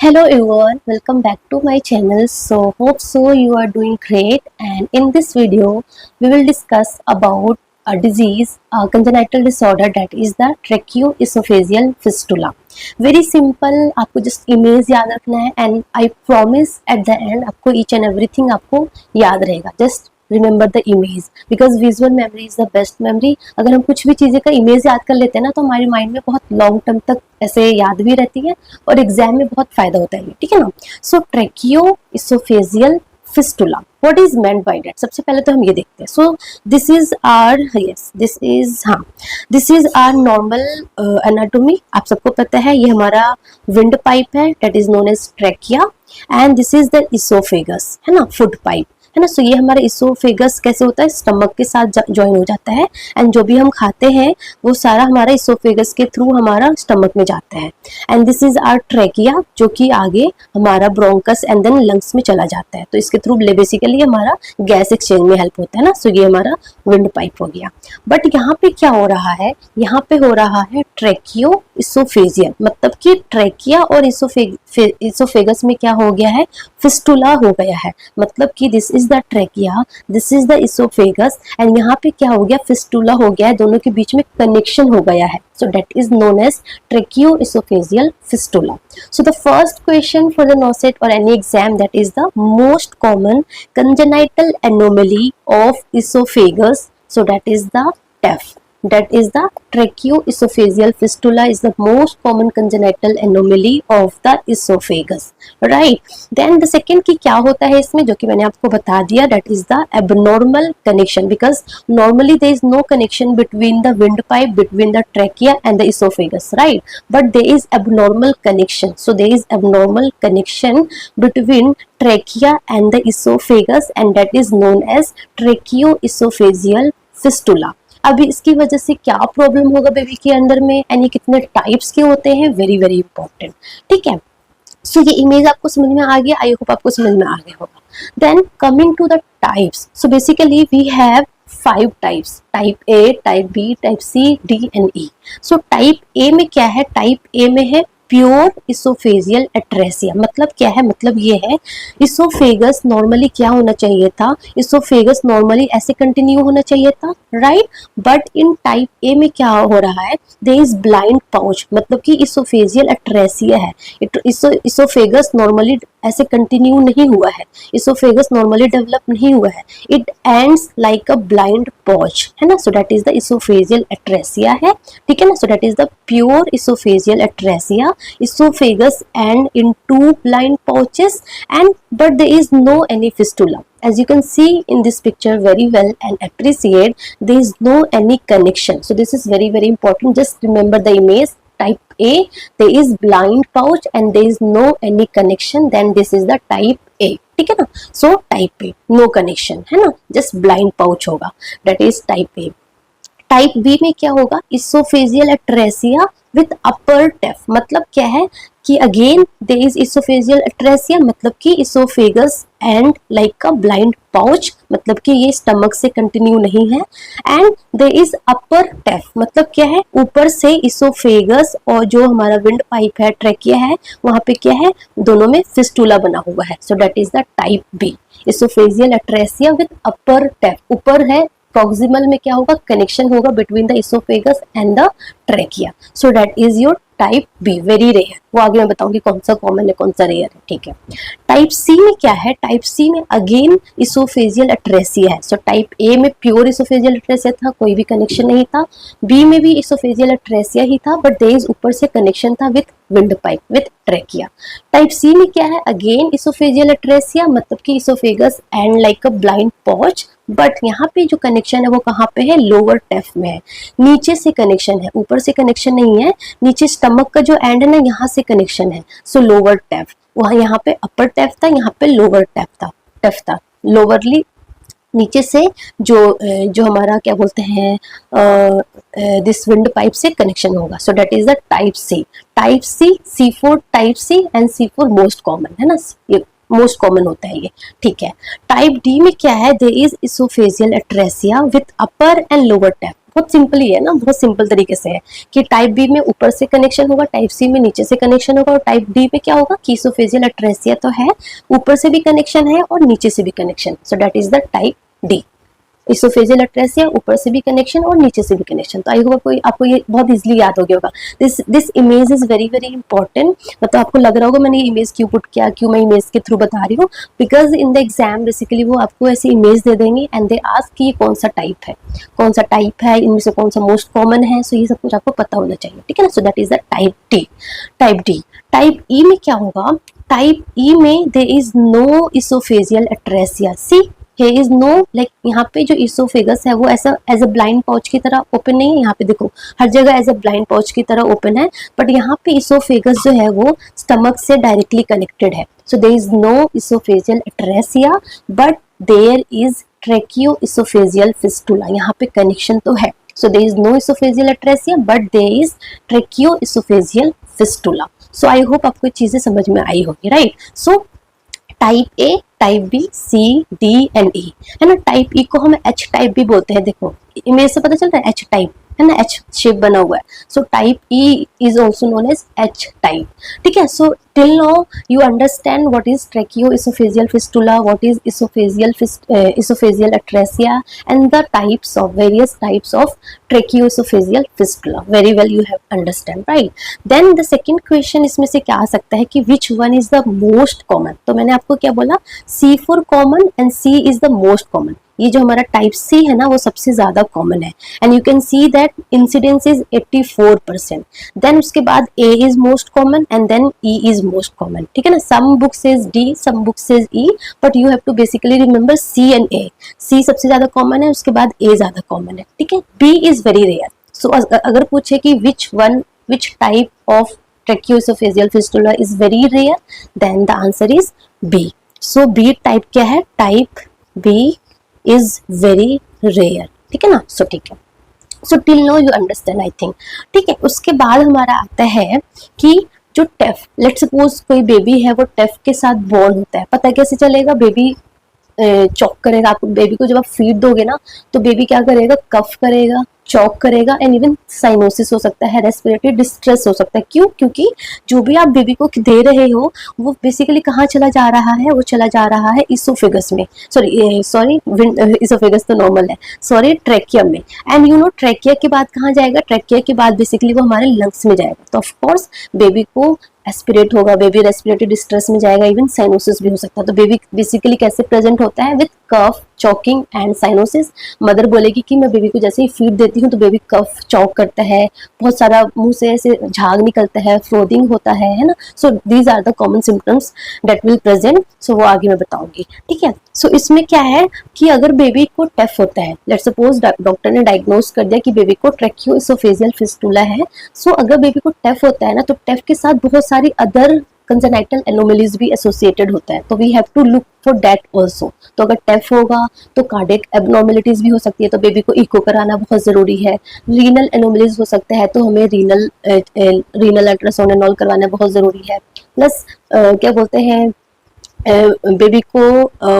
Hello everyone, welcome back to my channel. So hope so you are doing great, and in this video we will discuss about a disease, a congenital disorder, that is the tracheoesophageal fistula. Very simple, आपको just image याद रखना है and I promise at the end आपको each and everything आपको याद रहेगा. Just remember the image because visual memory is the best memory. अगर हम कुछ भी चीज़ें का इमेज याद कर लेते हैं ना तो हमारे माइंड में बहुत लॉन्ग टर्म तक ऐसे याद भी रहती है और एग्जाम में बहुत फायदा होता है, ठीक है ना. So tracheo-oesophageal fistula, what is meant by that. सबसे पहले तो हम ये देखते हैं. So this is our this is our normal anatomy. आप सबको पता है ये हमारा विंड पाइप है, that is known as trachea, and this is the oesophagus, है ना, फूड पाइप, है ना. सो ये हमारा इसोफेगस कैसे होता है, स्टमक के साथ ज्वाइन हो जाता है एंड जो भी हम खाते हैं वो सारा हमारा इसोफेगस के थ्रू हमारा स्टमक में जाता है. And this is our trachea, जो कि आगे हमारा ब्रोंकस एंड देन लंग्स में चला जाता है. तो इसके थ्रू बेसिकली हमारा गैस एक्सचेंज में हेल्प होता है ना. सो ये हमारा विंड पाइप हो गया. बट यहाँ पे क्या हो रहा है, यहाँ पे हो रहा है ट्रेकियो इसोफेजियल, मतलब कि ट्रेकिया और इसोफेगस में क्या हो गया है, फिस्टुला हो गया है. मतलब कि this is the trachea, this is the oesophagus, and यहाँ पे क्या हो गया, फिस्टुला हो गया है. दोनों के बीच में कनेक्शन हो गया है. So that is known as tracheo-oesophageal fistula. So the first question for the NORCET or any exam, that is the most common congenital anomaly of esophagus. So that is the TEF. That is the tracheoesophageal fistula is the most common congenital anomaly of the esophagus, right? Then the second की क्या होता है इसमें, जो कि मैंने आपको बता दिया, that is the abnormal connection, because normally there is no connection between the windpipe, between the trachea and the esophagus, right? But there is abnormal connection. So there is abnormal connection between trachea and the esophagus, and that is known as tracheoesophageal fistula. अभी इसकी वजह से क्या problem होगा baby के अंदर में, यानी कितने टाइप्स के होते हैं, वेरी वेरी इंपॉर्टेंट, ठीक है. सो ये इमेज आपको समझ में आ गया, आई होप आपको समझ में आ गया होगा. Then coming to the types, so basically we have 5 types, type A, type B, type C, D and E. So type A में क्या है, टाइप ए में है प्योर इसोफेजियल एट्रेसिया. मतलब क्या है, मतलब ये है इसोफेगस नॉर्मली क्या होना चाहिए था, इसोफेगस नॉर्मली ऐसे कंटिन्यू होना चाहिए था, right. But in type A में क्या हो रहा है, देयर इज ब्लाइंड पाउच, मतलब कि इसोफेजियल एट्रेसिया है. इसोफेगस नॉर्मली ऐसे कंटिन्यू नहीं हुआ है, इसोफेगस नॉर्मली डेवलप नहीं हुआ है. It ends like a blind pouch, है ना. So that is the oesophageal atresia है, ठीक है ना. So that is the pure oesophageal atresia. Esophagus end in 2 blind pouches, and but there is no any fistula. As you can see in this picture very well and appreciate, there is no any connection. So this is very very important. Just remember the image. Type A, there is blind pouch and there is no any connection. Then this is the type A, ठीक है ना. So type A, no connection, है ना, just blind pouch होगा. That is type A. Type B में क्या होगा, oesophageal atresia with upper TEF. मतलब क्या है कि again there is oesophageal atresia, मतलब कि oesophagus and like a blind pouch, मतलब कि ये स्टमक से कंटिन्यू नहीं है. And there is upper TEF, मतलब क्या है, ऊपर से इसोफेगस और जो हमारा विंड पाइप है, ट्रेकिया है, वहां पे क्या है, दोनों में फिस्टुला बना हुआ है. So that is the type B, oesophageal atresia with upper TEF. ऊपर है, प्रॉक्सिमल में क्या होगा, कनेक्शन होगा between the oesophagus and the trachea. So that is your type B, very rare. वो आगे मैं बताऊंगी कौन सा कॉमन है, कौन सा रेयर है, ठीक है. टाइप सी में क्या है, टाइप सी में अगेन इसोफेजियल एट्रेसिया है. सो टाइप ए में प्योर इसोफेजियल एट्रेसिया था, कोई भी कनेक्शन नहीं था. बी में भी इसोफेजियल एट्रेसिया ही था, बट देयर इज ऊपर से कनेक्शन था with wind pipe, with trachea. Type C में क्या है, अगेन इसोफेजियल एट्रेसिया, मतलब कि oesophagus and like a blind pouch, but यहाँ पे जो कनेक्शन है वो कहाँ पे है, लोअर टेफ में है. नीचे से कनेक्शन है, ऊपर से कनेक्शन नहीं है. नीचे स्टमक का जो एंड है ना, यहाँ से कनेक्शन है. सो लोअर टेफ, वहाँ यहाँ पे अपर टेफ था, यहाँ पे लोअर टेफ था. लोअरली नीचे से जो हमारा क्या बोलते हैं, दिस विंड पाइप से कनेक्शन होगा. So that is the type C. Type C, C4 type C and C4 most common, है ना, ये मोस्ट कॉमन होता है ये, ठीक है. टाइप डी में क्या है, there is oesophageal atresia with upper and lower TEF. बहुत सिंपल ही है ना, बहुत सिंपल तरीके से है कि टाइप बी में ऊपर से कनेक्शन होगा, टाइप सी में नीचे से कनेक्शन होगा, और टाइप डी में क्या होगा कि इसोफेजियल अट्रेसिया तो है, ऊपर से भी कनेक्शन है और नीचे से भी connection, so that is the type D. Oesophageal अट्रेसिया, ऊपर से भी कनेक्शन और नीचे से भी कनेक्शन। तो आई होप आपको ये बहुत इजीली याद हो गया होगा। This image is very very important. मतलब आपको लग रहा होगा मैंने ये इमेज क्यों पुट किया, क्यों मैं इमेज के थ्रू बता रही हूँ, because in the exam basically वो आपको ऐसी इमेज दे देंगे एंड दे आस्क कि ये कौन सा टाइप है, कौन सा टाइप है, इनमें से कौन सा मोस्ट कॉमन है। सो ये सब कुछ आपको पता होना चाहिए, ठीक है ना। So that is the type D. Type D. Type E में क्या होगा, टाइप ई में there is no oesophageal atresia. See here is no, like यहाँ पे जो इसोफेगस है वो ऐसा एज अ ब्लाइंड पाउच की तरह ओपन नहीं है। यहाँ पे देखो हर जगह एज अ ब्लाइंड पाउच की तरह ओपन है, बट यहाँ पे इसोफेगस जो है वो स्टमक से डायरेक्टली कनेक्टेड है। So there is no oesophageal atresia but there is ट्रेकियो oesophageal fistula. यहाँ पे कनेक्शन तो है। So there is no oesophageal atresia but there is ट्रेकियो oesophageal fistula. So I hope आपको चीजें समझ में आई होगी, right. So type A, type B, C, D and E, है ना। टाइप ई को हम एच टाइप भी बोलते हैं। देखो इमेज से पता चल रहा है एच टाइप, है ना, एच शेप बना हुआ है। So type E is also known as H type, ठीक है। So till now you understand what is ट्रेकियो oesophageal fistula, what is esophageal atresia and the types of various types of tracheo oesophageal fistula. Very well you have understand, right. Then the second question इसमें से क्या आ सकता है कि which one is the most common. तो मैंने आपको क्या बोला, C for common and C is the most common. ये जो हमारा टाइप सी है ना वो सबसे ज्यादा कॉमन है and you can see that incidence is 84%। Then उसके बाद A is most common and then E is most common, ठीक है ना। Some book says D, some book says E, but you have to basically remember C and A. C सबसे ज्यादा common है, उसके बाद ए ज्यादा कॉमन है, ठीक है। B is very rare. So अगर पूछे कि which type of tracheo-oesophageal fistula is very rare, then the answer is B. So B type क्या है, type B is very rare, ठीक है ना। सो ठीक है, so till now you understand I think, ठीक है। उसके बाद हमारा आता है कि जो टेफ, लेट सपोज कोई बेबी है वो टेफ के साथ बॉर्न होता है। पता कैसे चलेगा, बेबी चॉक करेगा। आप बेबी को जब आप फीड दोगे ना तो बेबी क्या करेगा, कफ करेगा, चॉक करेगा एंड इवन साइनोसिस हो सकता है, रेस्पिरेटरी डिस्ट्रेस हो सकता है। क्यों? क्योंकि जो भी आप बेबी को दे रहे हो वो बेसिकली कहाँ चला जा रहा है, वो चला जा रहा है इसोफेगस में, सॉरी इसोफेगस तो नॉर्मल है, सॉरी ट्रेकियम में। एंड यू नो ट्रेकिया के बाद कहाँ जाएगा, ट्रेकिया के बाद बेसिकली वो हमारे लंग्स में जाएगा। तो ऑफकोर्स बेबी को एस्पिरेट होगा, बेबी रेस्पिरेटरी डिस्ट्रेस में जाएगा, इवन साइनोसिस भी हो सकता है। तो बेबी बेसिकली कैसे प्रेजेंट होता है, with cough, choking and cyanosis. Mother बोलेगी कि मैं बेबी को जैसे ही फीड देती हूँ तो बेबी कफ, चॉक करता है, बहुत सारा मुंह से ऐसे झाग निकलता है, फ्लोटिंग होता है ना। So these are the common symptoms that will present. So वो आगे मैं बताऊंगी, ठीक है। सो इसमें क्या है कि अगर बेबी को टेफ होता है, लेट्स सपोज डॉक्टर ने डायग्नोज कर दिया कि बेबी को ट्रेकियोएसोफेजियल फिस्टुला है। सो अगर बेबी को टेफ होता है ना तो टेफ के साथ बहुत सारी अदर कंजेनाइटल एनोमलीज भी एसोसिएटेड होता है, तो we have to look for that also. तो अगर टेफ होगा तो कार्डियक एबनॉर्मेलिटीज भी हो सकती है, तो बेबी को इको कराना बहुत जरूरी है। रीनल एनोमलीज हो सकते हैं तो हमें रीनल अल्ट्रासाउंड एंड ऑल करवाना बहुत जरूरी है। प्लस क्या बोलते हैं, बेबी को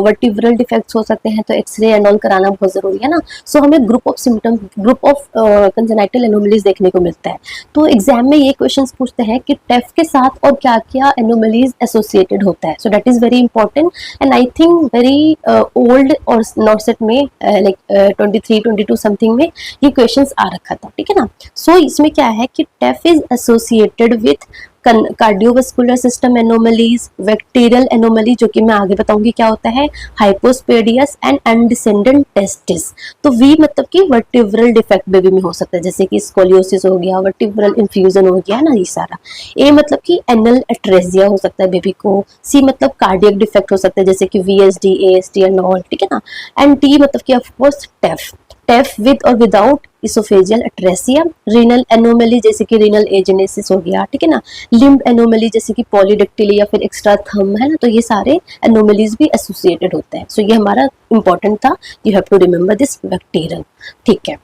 वर्टिब्रल डिफेक्ट्स हो सकते हैं तो एक्सरे एंड ऑल कराना बहुत जरूरी है ना। सो हमें group of symptom, group of congenital anomalies देखने को मिलता है। तो एग्जाम में ये क्वेश्चंस पूछते हैं कि टेफ के साथ और क्या क्या एनोमलीज एसोसिएटेड होता है। So that is very important and I think very old और नॉट सेट में लाइक 23-22 समथिंग में ये क्वेश्चंस आ रखा था, ठीक है ना। सो इसमें क्या है कि TEF is associated with cardiovascular system anomalies, bacterial anomaly जो कि मैं आगे बताऊंगी क्या होता है, हाइपोस्पेडियस एंड अनडिसेंडेंट टेस्टिस। तो वी मतलब कि वर्टिब्रल डिफेक्ट बेबी में हो सकता है, जैसे कि स्कोलियोसिस हो गया, वर्टिब्रल इन्फ्यूजन हो गया ना, ये सारा। ए मतलब कि एनल एट्रेजिया हो सकता है बेबी को। सी मतलब कार्डियक डिफेक्ट हो सकता है जैसे कि VSD, ASD एंड ऑल, ठीक है ना। एंड टी मतलब कि ऑफकोर्स टेफ, टेफ विद और विदाउट इसोफेजियल अट्रेसिया। रीनल एनोमली जैसे कि रीनल एजेनेसिस हो गया, ठीक है ना। लिम्ब एनोमली जैसे कि पॉलीडेक्टिली या फिर एक्स्ट्रा थंब है ना, तो ये सारे एनोमलीज भी एसोसिएटेड होते हैं। सो ये हमारा इंपॉर्टेंट था, you have to remember this bacterial, ठीक है।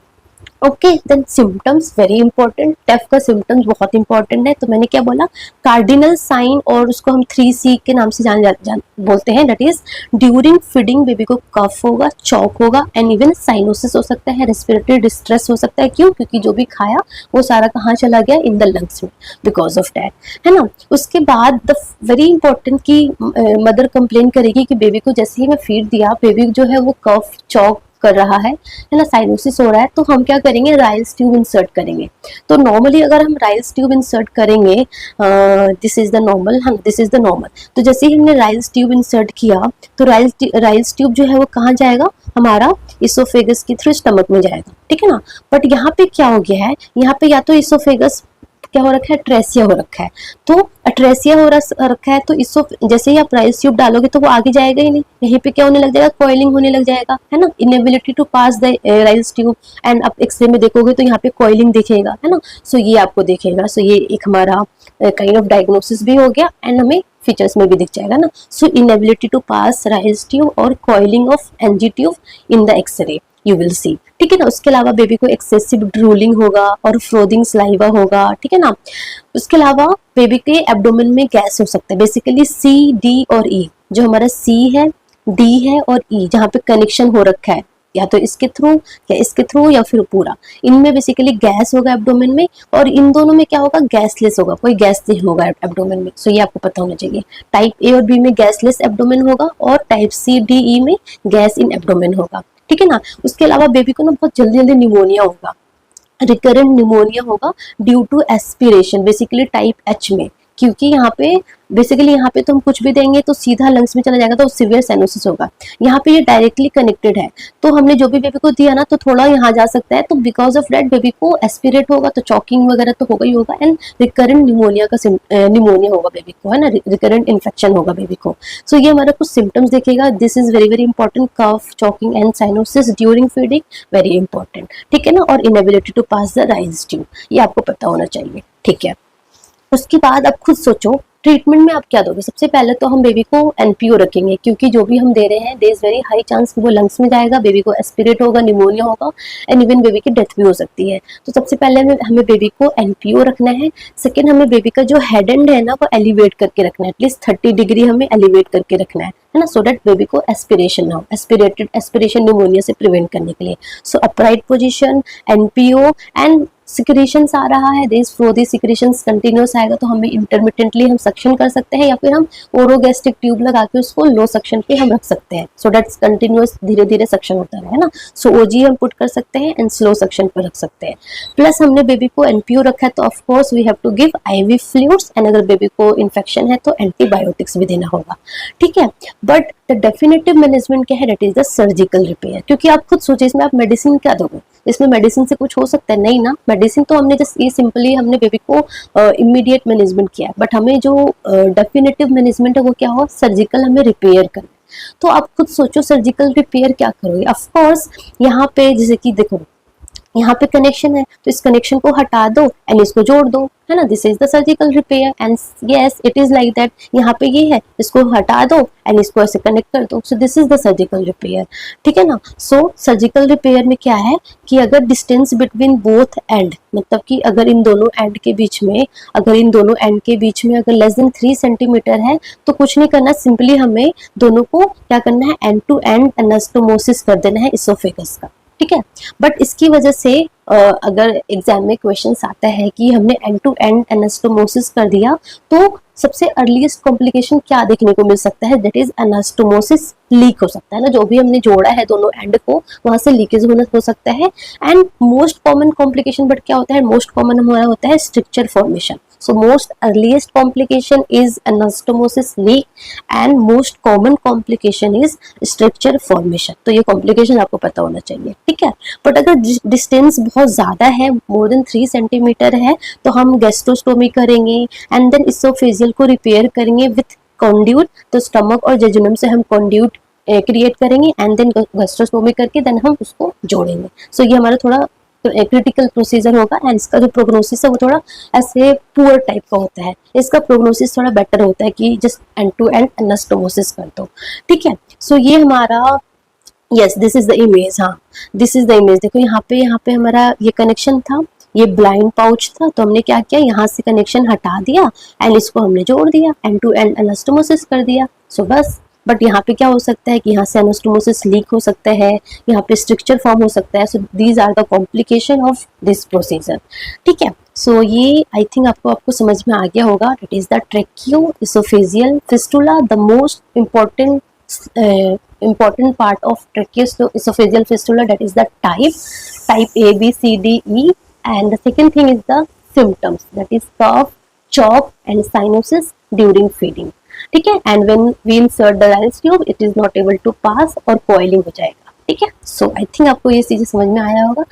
Okay then symptoms very important, टेफ का सिम्टम्स बहुत इंपॉर्टेंट है। तो मैंने क्या बोला, कार्डिनल साइन, और उसको हम 3C के नाम से जान बोलते हैं, that is during feeding baby को कफ होगा, चौक होगा, एंड इवन साइनोसिस हो सकता है, रेस्पिरेटरी डिस्ट्रेस हो सकता है। क्यों? क्योंकि जो भी खाया वो सारा कहाँ चला गया, इन द लंग्स में, बिकॉज ऑफ दैट, है ना। उसके बाद द वेरी इंपॉर्टेंट की मदर कंप्लेन करेगी कि बेबी को जैसे ही मैं फीड दिया, बेबी जो है वो कफ चौक कर रहा है ना, साइनोसिस हो रहा है, तो हम क्या करेंगे, राइल्स ट्यूब इंसर्ट करेंगे। तो नॉर्मली अगर हम राइल्स ट्यूब इंसर्ट करेंगे, दिस इज द नॉर्मल, हाँ दिस इज द नॉर्मल, तो जैसे ही हमने राइल्स ट्यूब इंसर्ट किया, तो राइल्स ट्यूब जो है वो कहाँ जाएगा, हमारा इसोफेगस के थ्रू स्टमक में जाएगा, ठीक है ना। बट यहाँ पे क्या हो गया है, यहाँ पे या तो इसोफेगस क्या हो रखा है, ट्रेसिया हो रखा है। तो अट्रेसिया हो रखा है, तो इसो जैसे ही आप राइस ट्यूब डालोगे तो वो आगे जाएगा ही नहीं, यहीं पे क्या होने लग जाएगा, कॉइलिंग होने लग जाएगा, है ना, inability to pass the Ryle's tube. And आप एक्सरे में देखोगे तो यहाँ पे कॉइलिंग दिखेगा, है ना। सो ये आपको दिखेगा, सो ये एक हमारा काइंड ऑफ डायग्नोसिस भी हो गया, एंड हमें फीचर्स में भी दिख जाएगा ना। So inability to pass Ryle's tube और coiling of NG tube in the x-ray you will see, ठीक है ना। उसके अलावा बेबी को एक्सेसिव ड्रूलिंग होगा और फ्रोदिंग स्लाइवा होगा, ठीक है ना। उसके अलावा बेबी के एब्डोमेन में गैस हो सकता है, बेसिकली सी, डी और ई, जो हमारा सी है, डी है और ई, जहाँ पे कनेक्शन हो रखा है, या तो इसके थ्रू या इसके थ्रू या फिर पूरा, इनमें बेसिकली गैस होगा एब्डोमेन में, और इन दोनों में क्या होगा, गैसलेस होगा, कोई गैस नहीं होगा एब्डोमेन में। सो ये आपको पता होना चाहिए, टाइप ए और बी में गैसलेस एब्डोमेन होगा, और टाइप सी, डी, ई में गैस इन एब्डोमेन होगा, ठीक है ना। उसके अलावा बेबी को ना बहुत जल्दी जल्दी निमोनिया होगा, रिकरेंट निमोनिया होगा due to aspiration, basically type H में, क्योंकि यहाँ पे बेसिकली यहाँ पे तो हम कुछ भी देंगे तो सीधा लंग्स में चला जाएगा, तो सिवियर साइनोसिस होगा। यहाँ पे ये डायरेक्टली कनेक्टेड है, तो हमने जो भी बेबी को दिया ना, तो थोड़ा यहाँ जा सकता है, तो बिकॉज ऑफ दैट बेबी को एस्पिरेट होगा, तो चॉकिंग वगैरह तो होगा ही होगा, एंड रिकरेंट निमोनिया का निमोनिया होगा बेबी को, है ना, रिकरेंट इन्फेक्शन होगा बेबी को। सो ये हमारा कुछ सिम्टम्स देखेगा, this is very very important, cough, choking and cyanosis during feeding, very important, ठीक है ना। और inability to pass the Ryle's tube, ये आपको पता होना चाहिए, ठीक है। उसके बाद आप खुद सोचो ट्रीटमेंट में आप क्या दोगे। सबसे पहले तो हम बेबी को एनपीओ रखेंगे, क्योंकि जो भी हम दे रहे हैं there is very high chance कि वो लंग्स में जाएगा, बेबी को एस्पिरेट होगा, निमोनिया होगा, एंड इवन बेबी की डेथ भी हो सकती है। तो सबसे पहले हमें बेबी को एनपीओ रखना है। सेकेंड, हमें बेबी का जो हेड एंड है ना, वो एलिवेट करके रखना है, एटलीस्ट 30 डिग्री हमें एलिवेट करके रखना है ना, सो दैट बेबी को एस्पिरेशन ना हो, एस्पिरेशन निमोनिया से प्रिवेंट करने के लिए। So upright position, NPO, and secretions आ रहा है, देयर फ्लोदी सिक्रेशंस कंटिन्यूस आएगा, तो हमें इंटरमिटेंटली हम सक्शन कर सकते हैं, या फिर हम ओरोगैस्ट्रिक ट्यूब लगा के उसको लो सक्शन पे हम रख सकते हैं, सो दैट्स कंटिन्यूस धीरे धीरे सक्शन होता रहे, है ना। सो ओजी हम पुट कर सकते हैं एंड स्लो सक्शन पे रख सकते हैं। प्लस हमने बेबी को एनपीओ रखा है, तो of course we have to give IV fluids, and अगर बेबी को इन्फेक्शन है तो एंटीबायोटिक्स भी देना होगा, ठीक है। बट द डेफिनेटिव मैनेजमेंट क्या है, that is the surgical repair, क्योंकि आप खुद सोचिए इसमें आप मेडिसिन क्या दोगे, इसमें मेडिसिन से कुछ हो सकता है नहीं ना। मेडिसिन तो हमने जस्ट ये सिंपली हमने बेबी को इमीडिएट मैनेजमेंट किया, बट हमें जो डेफिनेटिव मैनेजमेंट है वो क्या होगा, सर्जिकल हमें रिपेयर करना। तो आप खुद सोचो सर्जिकल रिपेयर क्या करोगे। ऑफ कोर्स यहाँ पे जैसे कि देखो यहाँ पे कनेक्शन है, तो इस कनेक्शन को हटा दो एंड इसको जोड़ दो, है ना, this is the surgical repair, and yes it is like that. यहाँ पे ये है, इसको हटा दो एंड इसको ऐसे कनेक्ट कर दो, सो this is the surgical repair, ठीक है ना। सो सर्जिकल रिपेयर में क्या है कि अगर डिस्टेंस बिटवीन बोथ एंड, मतलब कि अगर इन दोनों एंड के बीच में, अगर लेस देन 3 सेंटीमीटर है, तो कुछ नहीं करना, सिंपली हमें दोनों को क्या करना है, एंड टू एंड एनास्टोमोसिस कर देना है इसोफेगस का, ठीक है। बट इसकी वजह से अगर एग्जाम में क्वेश्चंस आता है कि हमने एंड टू एंड एनास्टोमोसिस कर दिया, तो सबसे अर्लीस्ट कॉम्प्लिकेशन क्या देखने को मिल सकता है, दैट इज एनास्टोमोसिस, लीक हो सकता है ना, जो भी हमने जोड़ा है दोनों एंड को वहां से लीकेज होना हो सकता है। And most common complication but क्या होता है, मोस्ट कॉमन हमारा होता है structure formation. So most earliest complication is anastomosis leak and most common complication is structure formation. तो ये complication आपको पता होना चाहिए, ठीक है। बट अगर डिस्टेंस बहुत ज्यादा है, मोर देन 3 सेंटीमीटर है, तो हम गैस्ट्रोस्टोमी करेंगे एंड देन इसोफेजियल को रिपेयर करेंगे विथ कंड्यूट। तो स्टमक और जेजुनम से हम कंड्यूट क्रिएट करेंगे एंड देन गैस्ट्रोस्टोमी करके देन हम उसको जोड़ेंगे। सो ये हमारा थोड़ा क्रिटिकल प्रोसीजर होगा, एंड इसका जो प्रोग्नोसिस है वो थोड़ा ऐसे पुअर टाइप का होता है, इसका प्रोग्नोसिस थोड़ा बेटर होता है कि just end to end anastomosis कर दो, ठीक है। सो ये हमारा yes this is the image, हाँ दिस इज द इमेज। देखो यहाँ पे हमारा ये कनेक्शन था, ये ब्लाइंड पाउच था, तो हमने क्या किया, यहाँ से कनेक्शन हटा दिया एंड इसको हमने जोड़ दिया, एंड टू एंड एनास्टोमोसिस कर दिया। सो बस, बट यहाँ पे क्या हो सकता है कि यहाँ से एनास्टोमोसिस लीक हो सकता है, यहाँ पे स्ट्रक्चर फॉर्म हो सकता है। So these are the complication of this procedure. ठीक है, सो ये आई थिंक आपको समझ में आ गया होगा। It is the ट्रेकियो oesophageal fistula, the most important part of tracheoesophageal fistula, that is the type A, B, C, D, E, and the second thing is the symptoms, that is cough, chop and cyanosis during feeding. ठीक है, and when we insert the Raynaud's tube it is not able to pass और coiling हो जाएगा। ठीक है, so I think आपको ये चीजें समझ में आया होगा,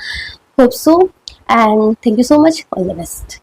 hope so, and thank you so much, all the best।